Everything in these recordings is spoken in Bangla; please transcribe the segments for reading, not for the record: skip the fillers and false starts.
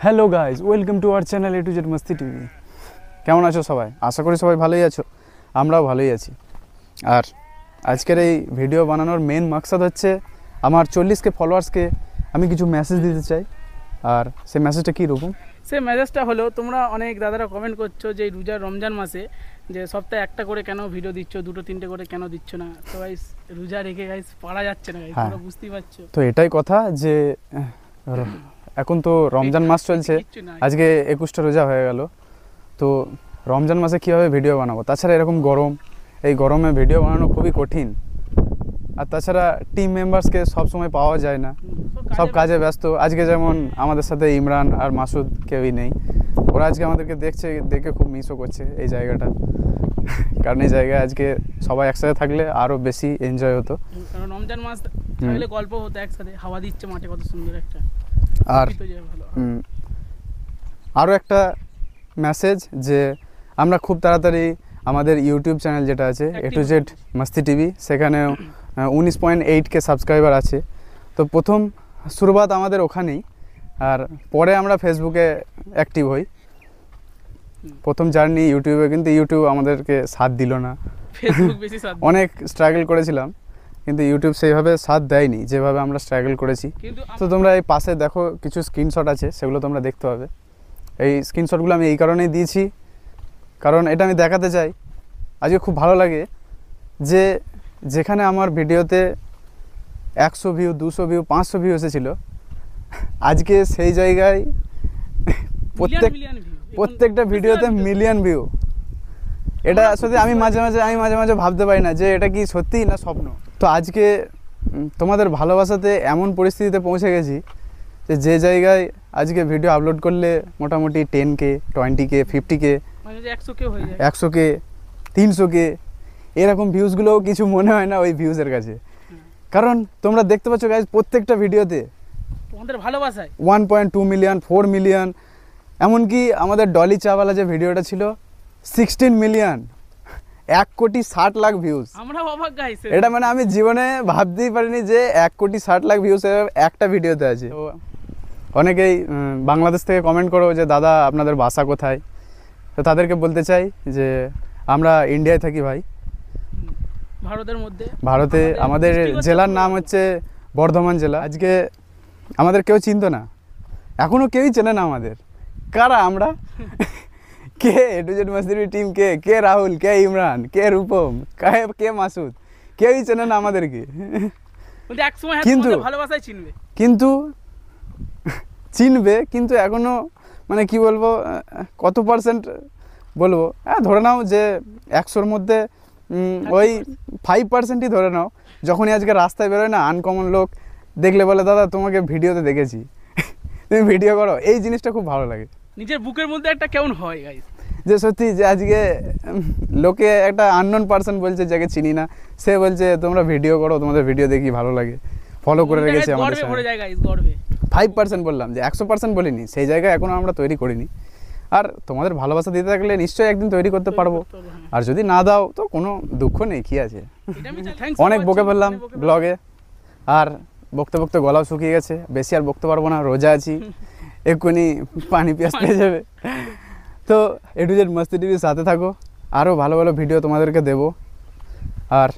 Hello guys, welcome to our channel A to Z Masti TV. কেমন আছো সবাই? আশা করি সবাই ভালোই আছো, আমরাও ভালোই আছি। আর আজকের এই ভিডিও বানানোর মেন মাকসাদ হচ্ছে আমার 40K ফলোয়ার্সকে আমি কিছু মেসেজ দিতে চাই। আর সেই মেসেজটা কী রকম? সেই মেসেজটা হলো, তোমরা অনেক দাদারা কমেন্ট করছো যে এই রমজান মাসে যে সপ্তাহে একটা করে কেন ভিডিও দিচ্ছ, দুটো তিনটে করে কেন দিচ্ছ না। তো গাইস রোজা রেখে গাইস পারা যাচ্ছে না গাইস, তোমরা বুঝতেই পারছো। তো এটাই কথা যে এখন তো রমজান মাস চলছে, আজকে 21টা রোজা হয়ে গেল। তো রমজান মাসে কীভাবে ভিডিও বানাবো? তাছাড়া এরকম গরম, এই গরমে ভিডিও বানানো খুবই কঠিন। আর তাছাড়া টিম মেম্বার্সকে সব সময় পাওয়া যায় না, সব কাজে ব্যস্ত। আজকে যেমন আমাদের সাথে ইমরান আর মাসুদ কেউই নেই, ওরা আজকে আমাদেরকে দেখে খুব মিসও করছে এই জায়গাটা। কারণ এই জায়গায় আজকে সবাই একসাথে থাকলে আরও বেশি এনজয় হতো। কারণ রমজান মাস থাকলে গল্প হতো একসাথে, হাওয়া দিচ্ছে মাঠে, কত সুন্দর একটা। আর আরও একটা মেসেজ যে আমরা খুব তাড়াতাড়ি আমাদের ইউটিউব চ্যানেল যেটা আছে এ টু জেড মাস্তি টিভি, সেখানে 19.8K সাবস্ক্রাইবার আছে। তো প্রথম শুরুয়াত আমাদের ওখানেই, আর পরে আমরা ফেসবুকে অ্যাক্টিভ হই। প্রথম জার্নি ইউটিউবে, কিন্তু ইউটিউব আমাদেরকে সাথ দিল না, অনেক স্ট্রাগল করেছিলাম, কিন্তু ইউটিউব সেইভাবে সাথ দেয়নি যেভাবে আমরা স্ট্রাগল করেছি। তো তোমরা এই পাশে দেখো কিছু স্ক্রিনশট আছে, সেগুলো তোমরা দেখতে পাবে। এই স্ক্রিনশটগুলো আমি এই কারণেই দিয়েছি, কারণ এটা আমি দেখাতে চাই। আজকে খুব ভালো লাগে যে যেখানে আমার ভিডিওতে 100 ভিউ, 200 ভিউ, 500 ভিউ এসেছিল, আজকে সেই জায়গায় প্রত্যেকটা ভিডিওতে মিলিয়ন ভিউ। এটা সত্যি আমি মাঝে মাঝে ভাবতে পারি না যে এটা কি সত্যি না স্বপ্ন। তো আজকে তোমাদের ভালোবাসাতে এমন পরিস্থিতিতে পৌঁছে গেছি যে জায়গায় আজকে ভিডিও আপলোড করলে মোটামুটি 10K, 20K, 50K, 100K, 300K এরকম ভিউজগুলোও কিছু মনে হয় না ওই ভিউজের কাছে। কারণ তোমরা দেখতে পাচ্ছ গাইজ, প্রত্যেকটা ভিডিওতে তোমাদের ভালোবাসায় 1.2 মিলিয়ন, 4 মিলিয়ন, এমনকি আমাদের ডলি চাওয়ালা যে ভিডিওটা ছিল 16 মিলিয়ন, 1,60,00,000 ভিউজ। এটা মানে আমি জীবনে ভাবতেই পারিনি যে 1,60,00,000 ভিউজ একটা ভিডিওতে আছে। তো অনেকেই বাংলাদেশ থেকে কমেন্ট করো যে দাদা আপনাদের বাসা কোথায়। তো তাদেরকে বলতে চাই যে আমরা ইন্ডিয়ায় থাকি ভাই, ভারতে। আমাদের জেলার নাম হচ্ছে বর্ধমান জেলা। আজকে আমাদের কেউ চিনতো না, এখনও কেউই চেনে না আমাদের। কারা আমরা? কে এ টু জেড মাস্তি টিম, কে রাহুল, কে ইমরান, কে রূপম, কে মাসুদ, কেউই চেনে না আমাদেরকে। কিন্তু চিনবে, কিন্তু এখনো মানে কি বলবো, কত পার্সেন্ট বলবো, ধরে নাও যে 100-র মধ্যে ওই 5%ই ধরে নাও। যখনই আজকে রাস্তায় বেরোয় না, আনকমন লোক দেখলে বলে দাদা তোমাকে ভিডিওতে দেখেছি, তুমি ভিডিও করো। এই জিনিসটা খুব ভালো লাগে, নিজের বুকের মধ্যে একটা কেমন হয় গাইস, যে সত্যি যে আজকে লোকে একটা আননোন পার্সন বলছে, যাকে চিনি না, সে বলছে তোমরা ভিডিও করো, তোমাদের ভিডিও দেখি ভালো লাগে, ফলো করে রেখেছে আমাদের সঙ্গে। 5% বললাম, যে 100% বলিনি, সেই জায়গায় এখনও আমরা তৈরি করিনি। আর তোমাদের ভালোবাসা দিতে থাকলে নিশ্চয়ই একদিন তৈরি করতে পারবো। আর যদি না দাও তো কোনো দুঃখ নেই, কী আছে। অনেক বকে ফেললাম ব্লগে, আর বকতে গলাও শুকিয়ে গেছে, বেশি আর বকতে পারবো না, রোজা আছি, এক্ষুনি পানি পিয়াস পেয়ে যাবে। তো এ টু জেড মাস্তি টিভির সাথে থাকো, আরও ভালো ভালো ভিডিও তোমাদেরকে দেবো। আর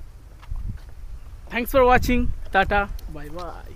থ্যাঙ্কস ফর ওয়াচিং, টাটা, বাই বাই।